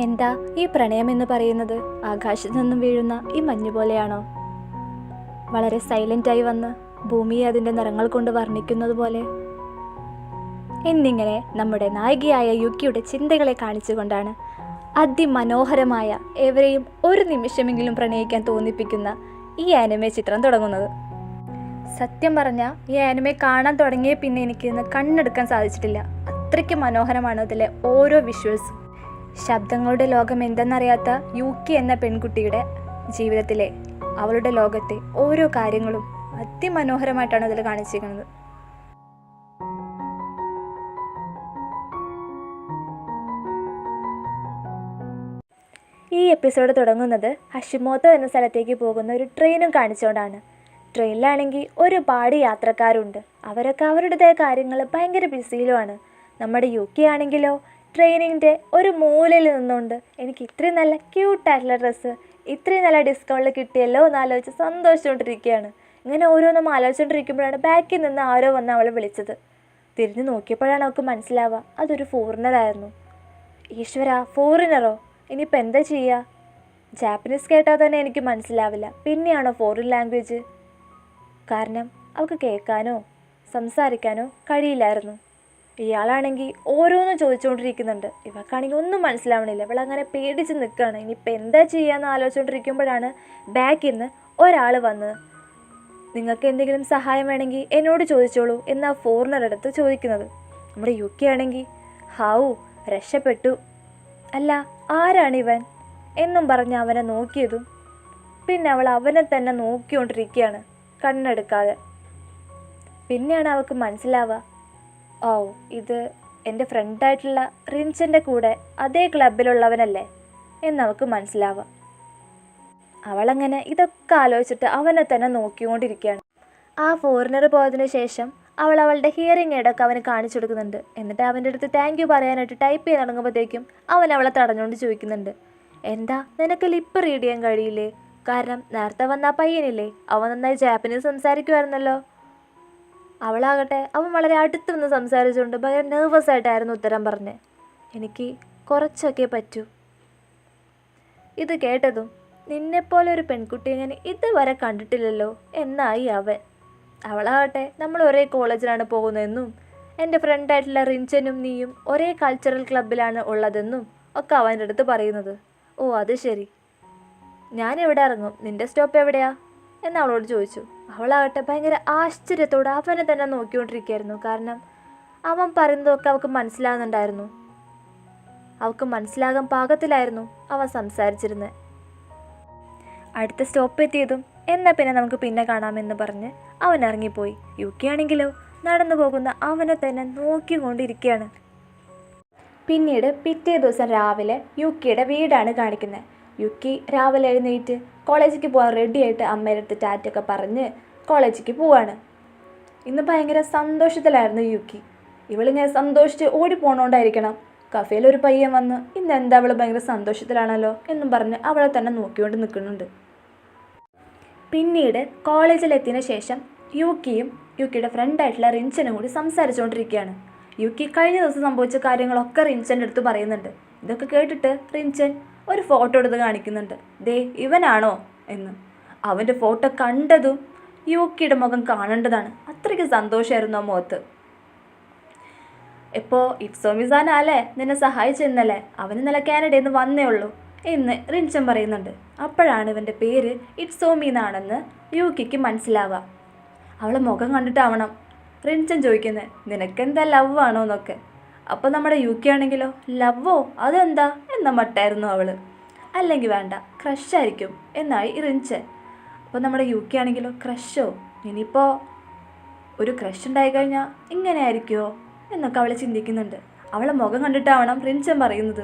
എന്താ ഈ പ്രണയം എന്ന് പറയുന്നത്? ആകാശത്തു നിന്നും വീഴുന്ന ഈ മഞ്ഞു പോലെയാണോ? വളരെ സൈലൻ്റായി വന്ന് ഭൂമിയെ അതിൻ്റെ നിറങ്ങൾ കൊണ്ട് വർണ്ണിക്കുന്നത് പോലെ എന്നിങ്ങനെ നമ്മുടെ നായികയായ യുക്കിയുടെ ചിന്തകളെ കാണിച്ചുകൊണ്ടാണ് അതിമനോഹരമായ ഏവരെയും ഒരു നിമിഷമെങ്കിലും പ്രണയിക്കാൻ തോന്നിപ്പിക്കുന്ന ഈ ആനിമെ ചിത്രം തുടങ്ങുന്നത്. സത്യം പറഞ്ഞാൽ ഈ ആനിമെ കാണാൻ തുടങ്ങിയ പിന്നെ എനിക്ക് ഇന്ന് കണ്ണെടുക്കാൻ സാധിച്ചിട്ടില്ല. അത്രയ്ക്ക് മനോഹരമാണ് അതിലെ ഓരോ വിഷ്വൽസും. ശബ്ദങ്ങളുടെ ലോകം എന്തെന്നറിയാത്ത യൂക്കി എന്ന പെൺകുട്ടിയുടെ ജീവിതത്തിലെ അവളുടെ ലോകത്തെ ഓരോ കാര്യങ്ങളും അതിമനോഹരമായിട്ടാണ് അതിൽ കാണിച്ചിരിക്കുന്നത്. ഈ എപ്പിസോഡ് തുടങ്ങുന്നത് ഹഷിമോട്ടോ എന്ന സ്ഥലത്തേക്ക് പോകുന്ന ഒരു ട്രെയിനും കാണിച്ചുകൊണ്ടാണ്. ട്രെയിനിലാണെങ്കിൽ ഒരുപാട് യാത്രക്കാരുണ്ട്. അവരൊക്കെ അവരുടേതായ കാര്യങ്ങൾ ഭയങ്കര ബിസിയിലുമാണ്. നമ്മുടെ യുക്കി ആണെങ്കിലോ ട്രെയിനിൻ്റെ ഒരു മൂലയിൽ നിന്നുകൊണ്ട് എനിക്ക് ഇത്രയും നല്ല ക്യൂട്ടായിട്ടുള്ള ഡ്രസ്സ് ഇത്രയും നല്ല ഡിസ്കൗണ്ടിൽ കിട്ടിയല്ലോ എന്ന് ആലോചിച്ച് സന്തോഷിച്ചുകൊണ്ടിരിക്കുകയാണ്. ഇങ്ങനെ ഓരോന്നും ആലോചിച്ചുകൊണ്ടിരിക്കുമ്പോഴാണ് ബാക്കിൽ നിന്ന് ആരോ വന്ന് അവളെ വിളിച്ചത്. തിരിഞ്ഞു നോക്കിയപ്പോഴാണ് അവൾക്ക് മനസ്സിലാവുക അതൊരു ഫോറിനറായിരുന്നു. ഈശ്വര, ഫോറിനറോ? ഇനിയിപ്പോൾ എന്താ ചെയ്യുക? ജാപ്പനീസ് കേട്ടാൽ തന്നെ എനിക്ക് മനസ്സിലാവില്ല, പിന്നെയാണോ ഫോറിൻ ലാംഗ്വേജ്? കാരണം അവൾക്ക് കേൾക്കാനോ സംസാരിക്കാനോ കഴിയില്ലായിരുന്നു. ഇയാളാണെങ്കിൽ ഓരോന്നും ചോദിച്ചുകൊണ്ടിരിക്കുന്നുണ്ട്. ഇവൾക്കാണെങ്കിൽ ഒന്നും മനസ്സിലാവണില്ല. ഇവളങ്ങനെ പേടിച്ച് നിൽക്കുകയാണ്. ഇനിയിപ്പോൾ എന്താ ചെയ്യാമെന്ന് ആലോചിച്ചുകൊണ്ടിരിക്കുമ്പോഴാണ് ബാക്കിൽ നിന്ന് ഒരാൾ വന്നത്. നിങ്ങൾക്ക് എന്തെങ്കിലും സഹായം വേണമെങ്കിൽ എന്നോട് ചോദിച്ചോളൂ എന്നാ ഫോറിനറടുത്ത് ചോദിക്കുന്നത്. നമ്മുടെ യുക്കി ആണെങ്കിൽ ഹാവു രക്ഷപ്പെട്ടു, അല്ല ആരാണിവൻ എന്നും പറഞ്ഞ് അവനെ നോക്കിയതും പിന്നെ അവൾ അവനെ തന്നെ നോക്കിക്കൊണ്ടിരിക്കുകയാണ് കണ്ണെടുക്കാതെ. പിന്നെയാണ് അവൾക്ക് മനസ്സിലാവുക, ഓ ഇത് എൻ്റെ ഫ്രണ്ടായിട്ടുള്ള റിൻചൻ്റെ കൂടെ അതേ ക്ലബിലുള്ളവനല്ലേ എന്നവൾക്ക് മനസ്സിലാവുക. അവളങ്ങനെ ഇതൊക്കെ ആലോചിച്ചിട്ട് അവനെ തന്നെ നോക്കിക്കൊണ്ടിരിക്കുകയാണ്. ആ ഫോറിനർ പോയതിന് ശേഷം അവൾ അവളുടെ ഹിയറിംഗ് എയ്ഡൊക്കെ അവന് കാണിച്ചു കൊടുക്കുന്നുണ്ട്. എന്നിട്ട് അവൻ്റെ അടുത്ത് താങ്ക് യു പറയാനായിട്ട് ടൈപ്പ് ചെയ്ത് തുടങ്ങുമ്പോഴത്തേക്കും അവൻ അവളെ തടഞ്ഞുകൊണ്ട് ചോദിക്കുന്നുണ്ട്, എന്താ നിനക്ക് ലിപ്പ് റീഡ് ചെയ്യാൻ കഴിയില്ലേ? കാരണം നേരത്തെ വന്ന ആ പയ്യനില്ലേ, അവൻ നന്നായി ജാപ്പനീസ് സംസാരിക്കുമായിരുന്നല്ലോ. അവളാകട്ടെ അവൻ വളരെ അടുത്ത് നിന്ന് സംസാരിച്ചുകൊണ്ട് ഭയങ്കര നെർവസ് ആയിട്ടായിരുന്നു ഉത്തരം പറഞ്ഞത്. എനിക്ക് കുറച്ചൊക്കെ പറ്റൂ. ഇത് കേട്ടതും നിന്നെപ്പോലെ ഒരു പെൺകുട്ടിയെ ഞാൻ ഇതുവരെ കണ്ടിട്ടില്ലല്ലോ എന്നായി അവൻ. അവളാകട്ടെ നമ്മൾ ഒരേ കോളേജിലാണ് പോകുന്നതെന്നും എൻ്റെ ഫ്രണ്ടായിട്ടുള്ള റിൻചനും നീയും ഒരേ കൾച്ചറൽ ക്ലബിലാണ് ഉള്ളതെന്നും ഒക്കെ അവൻ്റെ അടുത്ത് പറയുന്നത്. ഓ അത് ശരി, ഞാൻ എവിടെ ഇറങ്ങും, നിൻ്റെ സ്റ്റോപ്പ് എവിടെയാ എന്ന് അവളോട് ചോദിച്ചു. അവളാകട്ടെ ഭയങ്കര ആശ്ചര്യത്തോടെ അവനെ തന്നെ നോക്കിക്കൊണ്ടിരിക്കുകയായിരുന്നു. കാരണം അവൻ പറയുന്നതൊക്കെ അവൾക്ക് മനസ്സിലാകുന്നുണ്ടായിരുന്നു. അവൾക്ക് മനസ്സിലാകാൻ പാകത്തിലായിരുന്നു അവൻ സംസാരിച്ചിരുന്നത്. അടുത്ത സ്റ്റോപ്പ് എത്തിയതും എന്നാൽ പിന്നെ നമുക്ക് പിന്നെ കാണാമെന്ന് പറഞ്ഞ് അവൻ ഇറങ്ങിപ്പോയി. യുക്കി ആണെങ്കിലോ നടന്നു പോകുന്ന അവനെ തന്നെ നോക്കിക്കൊണ്ടിരിക്കുകയാണ്. പിന്നീട് പിറ്റേ ദിവസം രാവിലെ യുക്കിയുടെ വീടാണ് കാണിക്കുന്നത്. യുക്കി രാവിലെ എഴുന്നേറ്റ് കോളേജിലേക്ക് പോകാൻ റെഡിയായിട്ട് അമ്മയുടെ അടുത്ത് ടാറ്റൊക്കെ പറഞ്ഞ് കോളേജിലേക്ക് പോവാണ്. ഇന്ന് ഭയങ്കര സന്തോഷത്തിലായിരുന്നു യുക്കി. ഇവളിങ്ങനെ സന്തോഷിച്ച് ഓടിപ്പോണോണ്ടായിരിക്കണം കഫേയിൽ ഒരു പയ്യൻ വന്ന് ഇന്ന് എന്താ അവൾ ഭയങ്കര സന്തോഷത്തിലാണല്ലോ എന്നും പറഞ്ഞ് അവളെ തന്നെ നോക്കിക്കൊണ്ട് നിൽക്കുന്നുണ്ട്. പിന്നീട് കോളേജിലെത്തിയതിന് ശേഷം യുക്കിയും യുക്കിയുടെ ഫ്രണ്ടായിട്ടുള്ള റിൻചനും കൂടി സംസാരിച്ചുകൊണ്ടിരിക്കുകയാണ്. യുക്കി കഴിഞ്ഞ ദിവസം സംഭവിച്ച കാര്യങ്ങളൊക്കെ റിൻചൻ്റെ അടുത്ത് പറയുന്നുണ്ട്. ഇതൊക്കെ കേട്ടിട്ട് റിൻചൻ ഒരു ഫോട്ടോ എടുത്ത് കാണിക്കുന്നുണ്ട്. ദേ ഇവനാണോ എന്ന്. അവൻ്റെ ഫോട്ടോ കണ്ടതും യുക്കിയുടെ മുഖം കാണേണ്ടതാണ്. അത്രയ്ക്ക് സന്തോഷമായിരുന്നു ആ മുഖത്ത്. ഇപ്പോൾ ഇറ്റ്സോമിസാൻ അല്ലേ നിന്നെ സഹായിച്ചെന്നല്ലേ, അവൻ ഇന്നലെ കാനഡയിൽ നിന്ന് വന്നേ ഉള്ളൂ എന്ന് റിൻചൻ പറയുന്നുണ്ട്. അപ്പോഴാണ് ഇവൻ്റെ പേര് ഇറ്റ്സോമി എന്നാണെന്ന് യുക്കിക്ക് മനസ്സിലാവുക. അവളെ മുഖം കണ്ടിട്ടാവണം റിൻചൻ ചോദിക്കുന്നത്, നിനക്കെന്താ ലവ് ആണോ എന്നൊക്കെ. അപ്പോൾ നമ്മുടെ യുക്കി ആണെങ്കിലോ ലവ്വോ അതെന്താ എന്ന മട്ടായിരുന്നു അവൾ. അല്ലെങ്കിൽ വേണ്ട ക്രഷായിരിക്കും എന്നായി റിൻചൻ. അപ്പോൾ നമ്മുടെ യുക്കി ആണെങ്കിലോ ക്രഷോ, ഇനിയിപ്പോൾ ഒരു ക്രഷ് ഉണ്ടായിക്കഴിഞ്ഞാൽ ഇങ്ങനെ ആയിരിക്കുമോ എന്നൊക്കെ അവൾ ചിന്തിക്കുന്നുണ്ട്. അവളെ മുഖം കണ്ടിട്ടാവണം റിൻചൻ പറയുന്നത്,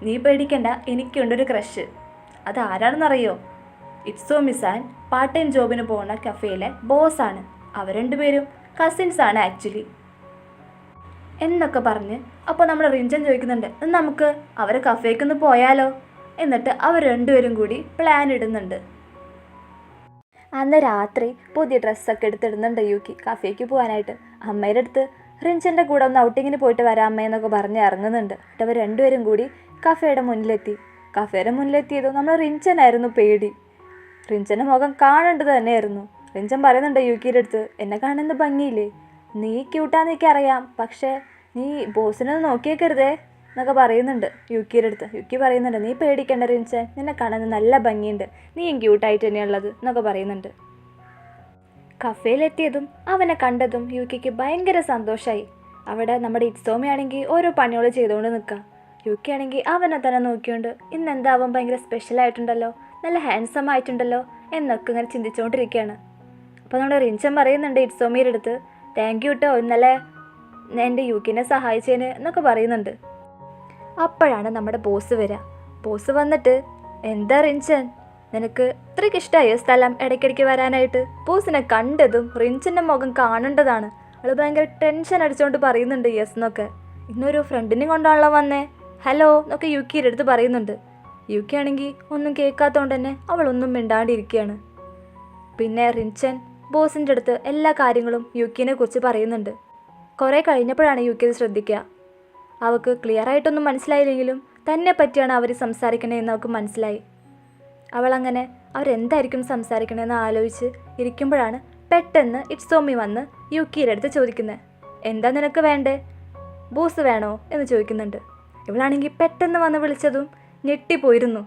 നീ പേടിക്കണ്ട എനിക്കുണ്ടൊരു ക്രഷ്. അത് ആരാണെന്നറിയോ? ഇറ്റ്സോമിസാൻ പാർട്ട് ടൈം ജോബിന് പോകുന്ന കഫേയിലെ ബോസാണ്. അവർ രണ്ടുപേരും കസിൻസാണ് ആക്ച്വലി എന്നൊക്കെ പറഞ്ഞ് അപ്പോൾ നമ്മൾ റിൻചൻ ചോദിക്കുന്നുണ്ട്, നമുക്ക് അവരെ കഫേക്കൊന്ന് പോയാലോ? എന്നിട്ട് അവർ രണ്ടുപേരും കൂടി പ്ലാൻ ഇടുന്നുണ്ട്. അന്ന് രാത്രി പുതിയ ഡ്രസ്സൊക്കെ എടുത്തിടുന്നുണ്ട് യുക്കി കഫേക്ക് പോകാനായിട്ട്. അമ്മയുടെ അടുത്ത് റിൻചൻ്റെ കൂടെ ഒന്ന് ഔട്ടിങ്ങിന് പോയിട്ട് വരാം അമ്മയെന്നൊക്കെ പറഞ്ഞ് ഇറങ്ങുന്നുണ്ട്. എന്നിട്ട് അവർ രണ്ടുപേരും കൂടി കഫേയുടെ മുന്നിലെത്തി. കഫേയുടെ മുന്നിലെത്തിയതും നമ്മൾ റിഞ്ചനായിരുന്നു പേടി. റിഞ്ചൻ്റെ മുഖം കാണേണ്ടത് തന്നെയായിരുന്നു. റിഞ്ചൻ പറയുന്നുണ്ട് യുക്കിയുടെ അടുത്ത്, എന്നെ കാണുന്ന ഭംഗിയില്ലേ, നീ ക്യൂട്ടാന്ന് എനിക്കറിയാം, പക്ഷേ നീ ബോസിനൊന്ന് നോക്കിയേക്കരുതേ എന്നൊക്കെ പറയുന്നുണ്ട് യുക്കിയുടെ അടുത്ത്. യുക്കി പറയുന്നുണ്ട്, നീ പേടിക്കേണ്ട റിഞ്ചൻ, നിന്നെ കാണാൻ നല്ല ഭംഗിയുണ്ട്, നീയും ക്യൂട്ടായിട്ട് തന്നെയുള്ളത് എന്നൊക്കെ പറയുന്നുണ്ട്. കഫേയിലെത്തിയതും അവനെ കണ്ടതും യുക്കിക്ക് ഭയങ്കര സന്തോഷമായി. അവിടെ നമ്മുടെ ഇറ്റ്സോമി ആണെങ്കിൽ ഓരോ പണികൾ ചെയ്തുകൊണ്ട് നിൽക്കുക. യുക്കി ആണെങ്കിൽ അവനെ തന്നെ നോക്കിയോണ്ട് ഇന്നെന്താ അവൻ ഭയങ്കര സ്പെഷ്യലായിട്ടുണ്ടല്ലോ, നല്ല ഹാൻസം ആയിട്ടുണ്ടല്ലോ എന്നൊക്കെ ഇങ്ങനെ ചിന്തിച്ചുകൊണ്ടിരിക്കുകയാണ്. അപ്പോൾ നമ്മുടെ റിഞ്ചൻ പറയുന്നുണ്ട് ഇറ്റ്സോമിയുടെ അടുത്ത്, താങ്ക് യു കേട്ടോ ഇന്നലെ എൻ്റെ യുക്കിനെ സഹായിച്ചതിന് എന്നൊക്കെ പറയുന്നുണ്ട്. അപ്പോഴാണ് നമ്മുടെ ബോസ് വരിക. ബോസ് വന്നിട്ട്, എന്താ റിഞ്ചൻ, നിനക്ക് ഇത്രയ്ക്ക് ഇഷ്ടമായോ സ്ഥലം ഇടയ്ക്കിടയ്ക്ക് വരാനായിട്ട്? ബോസിനെ കണ്ടതും റിഞ്ചൻ്റെ മുഖം കാണേണ്ടതാണ്. അവൾ ഭയങ്കര ടെൻഷൻ അടിച്ചുകൊണ്ട് പറയുന്നുണ്ട് യെസ് എന്നൊക്കെ. ഇന്നൊരു ഫ്രണ്ടിനെയും കൊണ്ടാണല്ലോ വന്നേ, ഹലോ എന്നൊക്കെ യുക്കിയുടെ അടുത്ത് പറയുന്നുണ്ട്. യുക്കി ആണെങ്കിൽ ഒന്നും കേൾക്കാത്തതുകൊണ്ട് തന്നെ അവളൊന്നും മിണ്ടാണ്ടിരിക്കുകയാണ്. പിന്നെ റിഞ്ചൻ ബോസിൻ്റെ അടുത്ത് എല്ലാ കാര്യങ്ങളും യുക്കിനെ കുറിച്ച് പറയുന്നുണ്ട്. കുറേ കഴിഞ്ഞപ്പോഴാണ് യുക്കി അത് ശ്രദ്ധിക്കുക. അവൾക്ക് ക്ലിയർ ആയിട്ടൊന്നും മനസ്സിലായില്ലെങ്കിലും തന്നെ പറ്റിയാണ് അവർ സംസാരിക്കണതെന്ന് അവൾക്ക് മനസ്സിലായി. അവളങ്ങനെ അവരെന്തായിരിക്കും സംസാരിക്കണമെന്ന് ആലോചിച്ച് ഇരിക്കുമ്പോഴാണ് പെട്ടെന്ന് ഇറ്റ്സോമി വന്ന് യുക്കിയുടെ അടുത്ത് ചോദിക്കുന്നത്, എന്താ നിനക്ക് വേണ്ടേ, ബൂസ് വേണോ എന്ന് ചോദിക്കുന്നുണ്ട്. ഇവളാണെങ്കിൽ പെട്ടെന്ന് വന്ന് വിളിച്ചതും ഞെട്ടിപ്പോയിരുന്നു.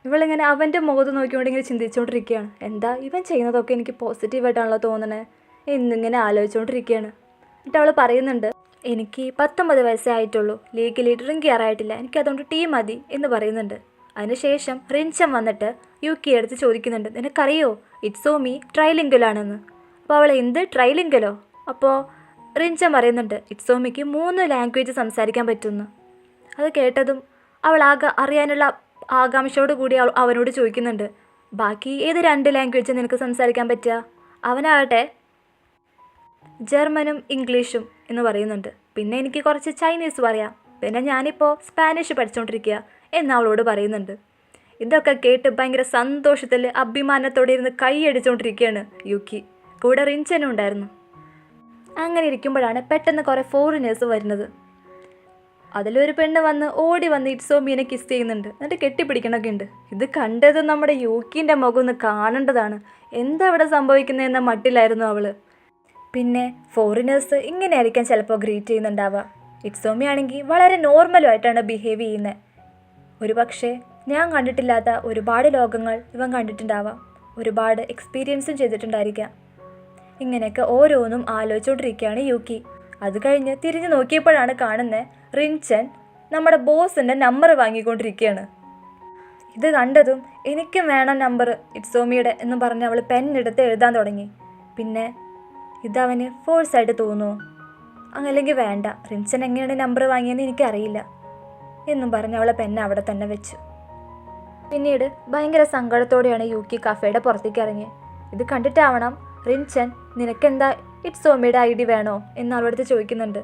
ഇവളിങ്ങനെ അവൻ്റെ മുഖത്ത് നോക്കിക്കൊണ്ട് ഇങ്ങനെ ചിന്തിച്ചുകൊണ്ടിരിക്കുകയാണ്, എന്താ ഇവൻ ചെയ്യുന്നതൊക്കെ എനിക്ക് പോസിറ്റീവായിട്ടാണല്ലോ തോന്നണേ എന്നിങ്ങനെ ആലോചിച്ചുകൊണ്ടിരിക്കുകയാണ്. എന്നിട്ട് അവൾ പറയുന്നുണ്ട്, എനിക്ക് 19 വയസ്സേ ആയിട്ടുള്ളൂ, ലീഗലി ഡ്രിങ്ക് ചെയ്യാറായിട്ടില്ല, എനിക്കതുകൊണ്ട് ടീ മതി എന്ന് പറയുന്നുണ്ട്. അതിനുശേഷം റിഞ്ചൻ വന്നിട്ട് യുക്കിയെ അടുത്ത് ചോദിക്കുന്നുണ്ട്, നിനക്കറിയോ ഇറ്റ്സോമി ട്രൈലിംഗലാണെന്ന്. അപ്പോൾ അവൾ എന്ത് ട്രൈലിംഗലോ? അപ്പോൾ റിഞ്ചൻ പറയുന്നുണ്ട് ഇറ്റ്സോമിക്ക് 3 ലാംഗ്വേജ് സംസാരിക്കാൻ പറ്റുമെന്ന്. അത് കേട്ടതും അവൾ അറിയാനുള്ള ആകാംക്ഷയോട് കൂടി അവനോട് ചോദിക്കുന്നുണ്ട്, ബാക്കി ഏത് 2 ലാംഗ്വേജ് നിനക്ക് സംസാരിക്കാൻ പറ്റുക? അവനാകട്ടെ ജർമ്മനും ഇംഗ്ലീഷും എന്ന് പറയുന്നുണ്ട്. പിന്നെ എനിക്ക് കുറച്ച് ചൈനീസ് പറയാം, പിന്നെ ഞാനിപ്പോൾ സ്പാനിഷ് പഠിച്ചുകൊണ്ടിരിക്കുക എന്ന് അവളോട് പറയുന്നുണ്ട്. ഇതൊക്കെ കേട്ട് ഭയങ്കര സന്തോഷത്തിൽ അഭിമാനത്തോടെ ഇരുന്ന് കൈയടിച്ചുകൊണ്ടിരിക്കുകയാണ് യുക്കി. കൂടെ റിഞ്ചനും ഉണ്ടായിരുന്നു. അങ്ങനെ ഇരിക്കുമ്പോഴാണ് പെട്ടെന്ന് കുറേ ഫോറിനേഴ്സ് വരുന്നത്. അതിലൊരു പെണ്ണ് ഓടി വന്ന് ഇറ്റ്സോമിയെ കിസ് ചെയ്യുന്നുണ്ട്, എന്നിട്ട് കെട്ടിപ്പിടിക്കണമൊക്കെ ഉണ്ട്. ഇത് കണ്ടത് നമ്മുടെ യുക്കിൻ്റെ മുഖം ഒന്ന് കാണേണ്ടതാണ്. എന്താ ഇവിടെ സംഭവിക്കുന്നതെന്ന മട്ടിലായിരുന്നു അവൾ. പിന്നെ ഫോറിനേഴ്സ് ഇങ്ങനെയായിരിക്കാം ചിലപ്പോൾ ഗ്രീറ്റ് ചെയ്യുന്നുണ്ടാവുക. ഇറ്റ്സോമി ആണെങ്കിൽ വളരെ നോർമലുമായിട്ടാണ് ബിഹേവ് ചെയ്യുന്നത്. ഒരു പക്ഷേ ഞാൻ കണ്ടിട്ടില്ലാത്ത ഒരുപാട് ലോകങ്ങൾ ഇവൻ കണ്ടിട്ടുണ്ടാവാം, ഒരുപാട് എക്സ്പീരിയൻസും ചെയ്തിട്ടുണ്ടായിരിക്കാം. ഇങ്ങനെയൊക്കെ ഓരോന്നും ആലോചിച്ചുകൊണ്ടിരിക്കുകയാണ് യുക്കി. അത് കഴിഞ്ഞ് തിരിഞ്ഞു നോക്കിയപ്പോഴാണ് കാണുന്നത് റിഞ്ചൻ നമ്മുടെ ബോസിൻ്റെ നമ്പർ വാങ്ങിക്കൊണ്ടിരിക്കുകയാണ്. ഇത് കണ്ടതും എനിക്കും വേണം നമ്പർ ഇറ്റ്സോമിയുടെ എന്ന് പറഞ്ഞ് അവൾ പെന്നെടുത്ത് എഴുതാൻ തുടങ്ങി. പിന്നെ ഇതവന് ഫോഴ്സായിട്ട് തോന്നുമോ, അല്ലെങ്കിൽ വേണ്ട, റിഞ്ചൻ എങ്ങനെയാണ് നമ്പർ വാങ്ങിയെന്ന് എനിക്കറിയില്ല എന്നും പറഞ്ഞ് അവളെ പെന്നെ അവിടെ തന്നെ വെച്ചു. പിന്നീട് ഭയങ്കര സങ്കടത്തോടെയാണ് യുക്കി കഫേയുടെ പുറത്തേക്ക് ഇറങ്ങിയത്. ഇത് കണ്ടിട്ടാവണം റിഞ്ചൻ നിനക്കെന്താ ഇറ്റ്സോമിയുടെ ID വേണോ എന്ന് അവളടുത്ത് ചോദിക്കുന്നുണ്ട്.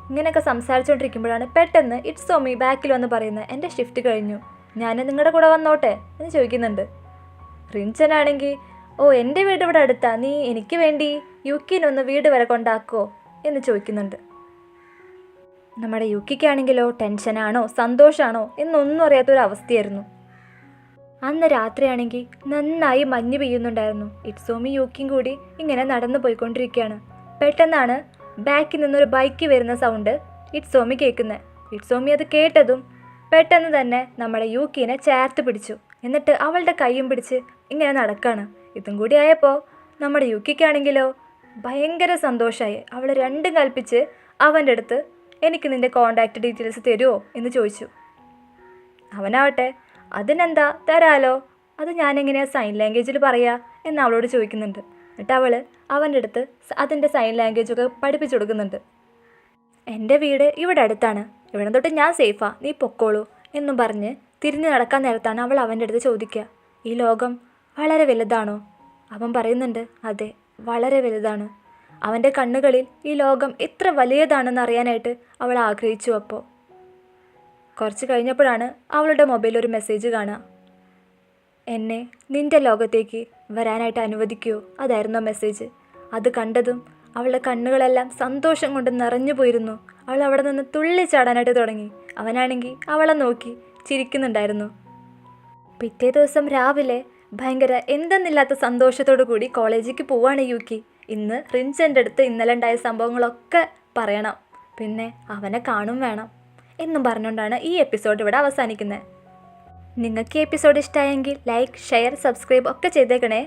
ഇങ്ങനെയൊക്കെ സംസാരിച്ചുകൊണ്ടിരിക്കുമ്പോഴാണ് പെട്ടെന്ന് ഇറ്റ്സോമി ബാക്കിൽ വന്ന് പറയുന്നത്, എൻ്റെ ഷിഫ്റ്റ് കഴിഞ്ഞു, ഞാൻ നിങ്ങളുടെ കൂടെ വന്നോട്ടെ എന്ന് ചോദിക്കുന്നുണ്ട്. റിഞ്ചനാണെങ്കിൽ, ഓ എൻ്റെ വീട് ഇവിടെ അടുത്താ, നീ എനിക്ക് വേണ്ടി യുക്കിനൊന്ന് വീട് വരെ കൊണ്ടാക്കുമോ എന്ന് ചോദിക്കുന്നുണ്ട്. നമ്മുടെ യുക്കിക്കാണെങ്കിലോ ടെൻഷനാണോ സന്തോഷമാണോ എന്നൊന്നും അറിയാത്തൊരവസ്ഥയായിരുന്നു. അന്ന് രാത്രിയാണെങ്കിൽ നന്നായി മഞ്ഞ് പെയ്യുന്നുണ്ടായിരുന്നു. ഇറ്റ്സോമി യുക്കിയും കൂടി ഇങ്ങനെ നടന്നു പോയിക്കൊണ്ടിരിക്കുകയാണ്. പെട്ടെന്നാണ് ബാക്കിൽ നിന്നൊരു ബൈക്ക് വരുന്ന സൗണ്ട് ഇറ്റ്സോമി കേൾക്കുന്നത്. ഇറ്റ്സോമി അത് കേട്ടതും പെട്ടെന്ന് തന്നെ നമ്മുടെ യുക്കിനെ ചേർത്ത് പിടിച്ചു. എന്നിട്ട് അവളുടെ കൈയും പിടിച്ച് ഇങ്ങനെ നടക്കുകയാണ്. ഇതും കൂടി ആയപ്പോൾ നമ്മുടെ യുക്കിക്കാണെങ്കിലോ ഭയങ്കര സന്തോഷമായി. അവൾ രണ്ടും കൽപ്പിച്ച് അവൻ്റെ അടുത്ത് എനിക്ക് നിൻ്റെ കോണ്ടാക്റ്റ് ഡീറ്റെയിൽസ് തരുമോ എന്ന് ചോദിച്ചു. അവനാവട്ടെ അതിനെന്താ തരാലോ, അത് ഞാനെങ്ങനെയാണ് സൈൻ ലാംഗ്വേജിൽ പറയുക എന്ന് അവളോട് ചോദിക്കുന്നുണ്ട്. എന്നിട്ട് അവൾ അവൻ്റെ അടുത്ത് അതിൻ്റെ സൈൻ ലാംഗ്വേജൊക്കെ പഠിപ്പിച്ചു കൊടുക്കുന്നുണ്ട്. എൻ്റെ വീട് ഇവിടെ അടുത്താണ്, ഇവിടെ തൊട്ട് ഞാൻ സേഫാ, നീ പൊക്കോളൂ എന്നും പറഞ്ഞ് തിരിഞ്ഞ് നടക്കാൻ നേരത്താണ് അവൾ അവൻ്റെ അടുത്ത് ചോദിക്കുക, ഈ ലോകം വളരെ വലുതാണോ? അവൻ പറയുന്നുണ്ട്, അതെ, വളരെ വലുതാണ്. അവൻ്റെ കണ്ണുകളിൽ ഈ ലോകം എത്ര വലിയതാണെന്ന് അറിയാനായിട്ട് അവൾ ആഗ്രഹിച്ചു. അപ്പോൾ കുറച്ച് കഴിഞ്ഞപ്പോഴാണ് അവളുടെ മൊബൈലിൽ ഒരു മെസ്സേജ് കാണുക, എന്നെ നിൻ്റെ ലോകത്തേക്ക് വരാനായിട്ട് അനുവദിക്കുമോ? അതായിരുന്നു ആ മെസ്സേജ്. അത് കണ്ടതും അവളുടെ കണ്ണുകളെല്ലാം സന്തോഷം കൊണ്ട് നിറഞ്ഞു പോയിരുന്നു. അവൾ അവിടെ നിന്ന് തുള്ളിച്ചാടാനായിട്ട് തുടങ്ങി. അവനാണെങ്കിൽ അവളെ നോക്കി ചിരിക്കുന്നുണ്ടായിരുന്നു. പിറ്റേ ദിവസം രാവിലെ ഭയങ്കര എന്തെന്നില്ലാത്ത സന്തോഷത്തോടു കൂടി കോളേജിലേക്ക് പോവാണ് യൂക്കി. ഇന്ന് റിൻചൻ്റെ അടുത്ത് ഇന്നലെ ഉണ്ടായ സംഭവങ്ങളൊക്കെ പറയണം, പിന്നെ അവനെ കാണും വേണം എന്നും പറഞ്ഞുകൊണ്ടാണ് ഈ എപ്പിസോഡ് ഇവിടെ അവസാനിക്കുന്നത്. നിങ്ങൾക്ക് ഈ എപ്പിസോഡ് ഇഷ്ടമായെങ്കിൽ ലൈക്ക്, ഷെയർ, സബ്സ്ക്രൈബ് ഒക്കെ ചെയ്തേക്കണേ.